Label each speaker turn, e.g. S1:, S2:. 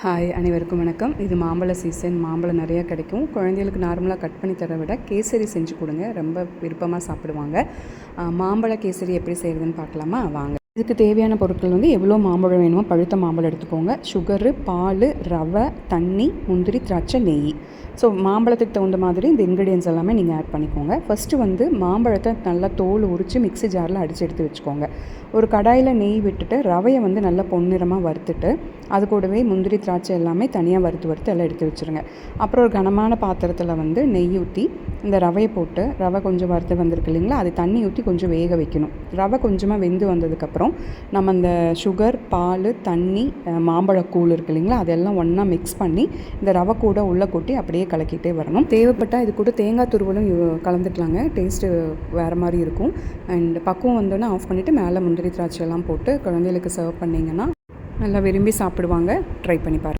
S1: Hi, அனைவருக்கும் வணக்கம். இது மாம்பழ சீசன். மாம்பழம் நிறையா கிடைக்கும். குழந்தைகளுக்கு நார்மலாக கட் பண்ணி தர விட கேசரி செஞ்சு கொடுங்க, ரொம்ப விருப்பமாக சாப்பிடுவாங்க. மாம்பழ கேசரி எப்படி செய்கிறதுன்னு பார்க்கலாமா? வாங்க. இதுக்கு தேவையான பொருட்கள் எவ்வளோ மாம்பழம் வேணுமோ பழுத்த மாம்பழம் எடுத்துக்கோங்க. சுகரு, பால், ரவை, தண்ணி, முந்திரி, திராட்சை, நெய். ஸோ மாம்பழத்துக்கு தகுந்த மாதிரி இந்த இன்க்ரீடியன்ஸ் எல்லாமே நீங்கள் ஆட் பண்ணிக்கோங்க. ஃபஸ்ட்டு மாம்பழத்தை நல்லா தோல் உரித்து மிக்ஸி ஜாரில் அடித்து எடுத்து வச்சுக்கோங்க. ஒரு கடாயில் நெய் விட்டுட்டு ரவையை நல்லா பொன்னிறமாக வறுத்துட்டு அது கூடவே முந்திரி, திராட்சை எல்லாமே தனியாக வறுத்து எல்லாம் எடுத்து வச்சுருங்க. அப்புறம் ஒரு கனமான பாத்திரத்தில் நெய் ஊற்றி இந்த ரவையை போட்டு, ரவை கொஞ்சம் வறுத்து வந்திருக்கு இல்லைங்களா, அது தண்ணி ஊற்றி கொஞ்சம் வேக வைக்கணும். ரவை கொஞ்சமாக வெந்து வந்ததுக்கப்புறம் நம்ம இந்த சுகர், பால், தண்ணி, மாம்பழக்கூழ் இருக்குது இல்லைங்களா, அதெல்லாம் ஒன்றா மிக்ஸ் பண்ணி இந்த ரவை கூட உள்ளே கொட்டி அப்படியே கலக்கிட்டே வரணும். தேவைப்பட்டால் இது கூட தேங்காய் துருவலும் கலந்துக்கலாங்க. டேஸ்ட்டு வேறு மாதிரி இருக்கும். அண்ட் பக்குவம் வந்தோன்னே ஆஃப் பண்ணிவிட்டு மேலே முந்திரி, திராட்சை எல்லாம் போட்டு குழந்தைகளுக்கு சர்வ் பண்ணிங்கன்னா நல்லா விரும்பி சாப்பிடுவாங்க. ட்ரை பண்ணி பாருங்கள்.